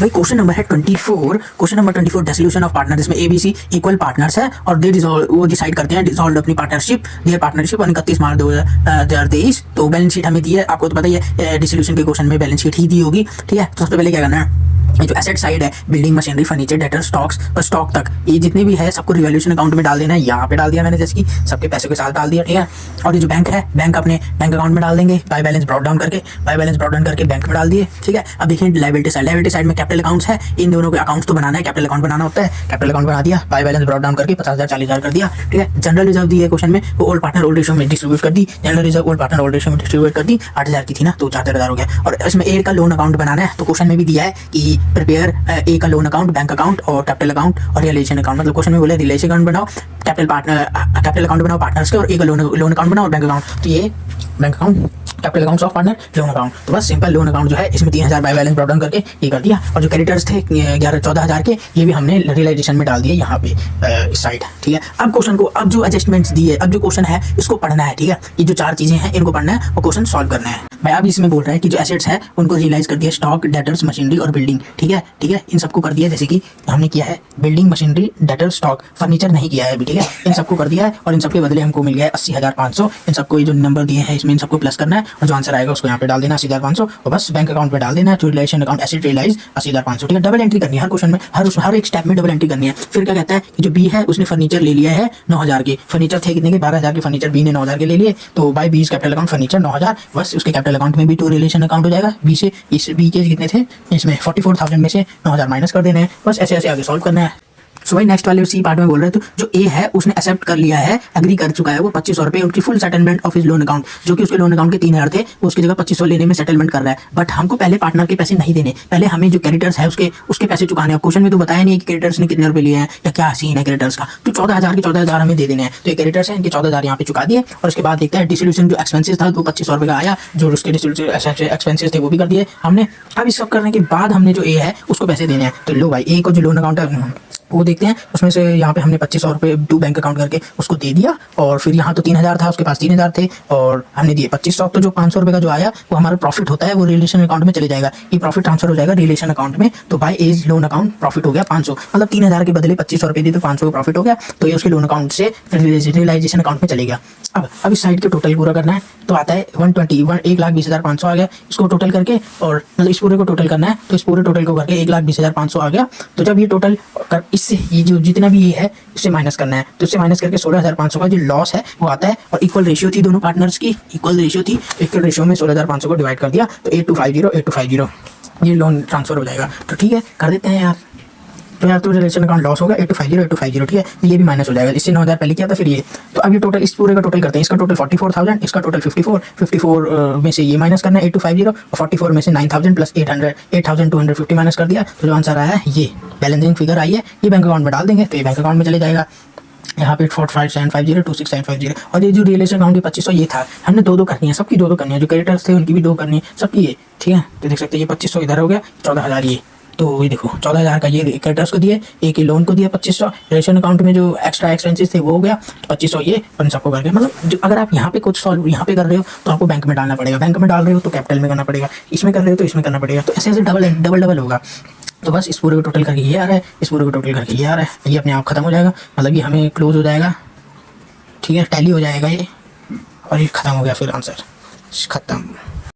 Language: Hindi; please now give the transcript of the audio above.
भाई क्वेश्चन नंबर है 24। Question number 24 dissolution of partner, इसमें ABC इक्वल पार्टनर्स है और वो डिसाइड करते हैं डिसॉल्व अपनी पार्टनरशिप और 31 मार्च 2023। तो बैलेंस शीट हमें दी है, आपको तो पता ही है डिसोल्यूशन के क्वेश्चन में बैलेंस शीट ही दी होगी। ठीक है, तो सबसे पहले क्या करना है, ये जो एसेट साइड है, building, machinery, furniture, debtor, stocks और स्टॉक तक, ये जितने भी है सबको रिवैल्यूएशन अकाउंट में डाल देना है। यहाँ पे डाल दिया मैंने, जैसे कि सबके पैसे के साथ डाल दिया। ठीक है, और ये जो बैंक है, बैंक अपने बैंक अकाउंट में डाल देंगे, बाय बैलेंस ब्रॉट डाउन करके बैंक में डाल दिए। ठीक है, अब देखिए लायबिलिटी साइड में कैपिटल अकाउंट्स है, इन दोनों के अकाउंट्स तो बनाना है, कैपिटल अकाउंट बनाना होता है, कैपिटल अकाउंट बना दिया, बाय बैलेंस ब्रॉट डाउन करके 50,000 40,000 कर दिया। ठीक है, जनरल रिजर्व दी है क्वेश्चन में, वो ओल्ड पार्टनर ओल्ड रेशियो में डिस्ट्रीब्यूट कर दी, general reserve old partner old ratio में डिस्ट्रीब्यूट कर दी। 8,000 की थी ना, तो 4,000 हो गया। और इसमें ए का लोन अकाउंट बनाना है, तो क्वेश्चन में भी दिया है कि प्रिपेयर ए का लोन अकाउंट, बैंक अकाउंट और कैपिटल अकाउंट और रिलेशन अकाउंट। मतलब क्वेश्चन में बोले रिलेशन अकाउंट बनाओ, कैपिटल अकाउंट बनाओ पार्टनर्स के, और एक लोन अकाउंट बनाओ और बैंक अकाउंट। तो ये bank account, capital account of partner, loan account. तो बस सिंपल लोन अकाउंट जो है, इसमें 3,000 बाय बैलेंस ब्रॉट डाउन करके ये कर दिया। और जो क्रेडिटर्स थे 14,000 के, ये भी हमने रियलाइजेशन में डाल दिए यहाँ पे इस साइड। ठीक है, अब क्वेश्चन को, अब जो एडजस्टमेंट्स दी है, अब जो क्वेश्चन है इसको पढ़ना है। ठीक है, ये जो 4 चीजें हैं इनको पढ़ना है और क्वेश्चन सॉल्व करना है। भाई अब इसमें बोल रहा है कि जो एसेट्स है उनको रियलाइज कर दिया, स्टॉक, डेटर्स, मशीनरी और बिल्डिंग। ठीक है, इन सबको कर दिया, जैसे कि हमने किया है building, machinery, debtor, stock, furniture नहीं किया है अभी। ठीक है, इन सबको कर दिया है और इन सबके बदले हमको मिल गया है 80,500। इन सबको ये जो नंबर दिए हैं इसमें इन सबको प्लस करना है और जो आंसर आएगा उसको यहाँ पे डाल देना 80,500 और बस बैंक अकाउंट में डाल देना है। तो रिलेशन अकाउंट एसेट रियलाइज 80,500। ठीक है, डबल एंट्री करनी है हर क्वेश्चन में, हर एक स्टेप में डबल एंट्री करनी है। फिर क्या कहता है कि जो बी है उसने फर्नीचर ले लिया है 9,000 के, फर्नीचर थे कितने के, 12,000 के फर्नीचर, बी ने 9,000 के ले लिए। तो बाय बीस कैपिटल अकाउंट फर्नीचर 9,000, बस उसके कैपिटल अकाउंट में भी टू रिलेशन अकाउंट हो जाएगा। बी से इस बी के कितने थे, इसमें 44,000 में से 9,000 माइनस कर देने हैं। बस ऐसे ऐसे आगे सॉल्व करना है। सो भाई नेक्स्ट वाले सी पार्ट में बोल रहे हैं, तो जो ए है उसने एक्सेप्ट कर लिया है, एग्री कर चुका है वो 2,500 रुपये उनकी full settlement of his loan account, जो कि उसके लोन अकाउंट के 3,000 थे, वो उसकी जगह 2,500 लेने में सेटलमेंट कर रहा है। बट हमको पहले पार्टनर के पैसे नहीं देने, पहले हमें जो क्रेडिटर्स है उसके पैसे चुकाने हैं। क्वेश्चन में तो बताया नहीं कि क्रेडिटर्स ने कितने रुपए लिए हैं या क्या सीन है क्रेडिटर्स का। तो 14,000 के 14,000 हमें दे देने हैं। तो ये क्रेडिटर्स हैं, इनके 14,000 यहाँ पे चुका दिए। और उसके बाद देखते हैं डिसोल्यूशन जो एक्सपेंसेस था वो 2,500 रुपये का आया, जो उसके डिसोल्यूशन एक्सपेंसेस थे वो भी कर दिए हमने। अब इस सब करने के बाद हमने जो ए है उसको पैसे देने हैं। तो लो भाई, ए को जो लोन अकाउंट है वो देखते हैं, उसमें से यहाँ पे हमने 2,500 रुपये टू बैंक अकाउंट करके उसको दे दिया। और फिर यहाँ तो 3,000 था, उसके पास 3,000 थे और हमने दिए 2,500। तो जो 500 रुपये का जो आया वो हमारा प्रॉफिट होता है, वो रिलेशन अकाउंट में चले जाएगा। ये प्रॉफिट ट्रांसफर हो जाएगा रिलेशन अकाउंट में। तो by age loan account profit हो गया 500, मतलब 3,000 के बदले 2,500 रुपये दी तो 500 का प्रॉफिट हो गया। तो ये उसके लोन अकाउंट से रियलाइजेशन अकाउंट में चलेगा। अब इस साइड के टोटल पूरा करना है, तो आता है 1,20,500 आ गया। इसको टोटल करके, और मतलब इस पूरे को टोटल करना है, तो इस पूरे टोटल को करके 1,20,500 आ गया। तो जब ये टोटल इससे ये जो जितना भी ये है इससे माइनस करना है, तो इससे माइनस करके 16,500 का जो लॉस है वो आता है। और इक्वल रेशियो थी दोनों पार्टनर्स की, इक्वल रेशियो में 16,500 को डिवाइड कर दिया, तो 8250 ये लोन ट्रांसफर हो जाएगा। तो ठीक है, कर देते हैं यार। तो यार तो रिलेशन अकाउंट लॉस होगा 8250। ठीक है, ये भी माइनस हो जाएगा, इससे 9,000 पहले किया था फिर ये। तो अब ये टोटल, इस पूरे का टोटल करते हैं। इसका टोटल 44,000, इसका टोटल 54 में से ये माइनस करना है 8250 और 44 में से 9,000 प्लस 8,250 माइनस कर दिया। तो जो आंसर आया है ये बैलेंसिंग फिगर आई है, ये बैंक अकाउंट में डाल देंगे, तो ये बैंक अकाउंट में चले जाएगा। यहाँ पे 45,750 26,750। और ये जो रिलेशन अकाउंट की 2,500 ये था, हमने दो करनी है, सबकी दो करनी है। जो क्रेडिटर्स थे उनकी भी 2 करनी है, सबकी ये। ठीक है, तो देख सकते हैं ये 2,500 इधर हो गया, 14,000 ये। तो ये देखो 14,000 का ये क्रेडिटर्स को दिए, एक ही लोन को दिया 2,500, रिलेशन अकाउंट में जो एक्स्ट्रा एक्सपेंसेस थे वो हो गया 2,500 ये, और इन सबको करके मतलब जो अगर आप यहाँ पे कुछ सॉल्व यहाँ पे कर रहे हो तो आपको बैंक में डालना पड़ेगा, बैंक में डाल रहे हो तो कैपिटल में करना पड़ेगा, इसमें कर रहे हो तो इसमें करना पड़ेगा। तो ऐसे ऐसे डबल होगा। तो बस इस पूरे को टोटल करके ये आ रहा है, इस पूरे को टोटल करके ये आ रहा है, ये अपने आप खत्म हो जाएगा, मतलब ये हमें क्लोज हो जाएगा। ठीक है, टैली हो जाएगा ये, और ये खत्म हो गया, फिर आंसर खत्म।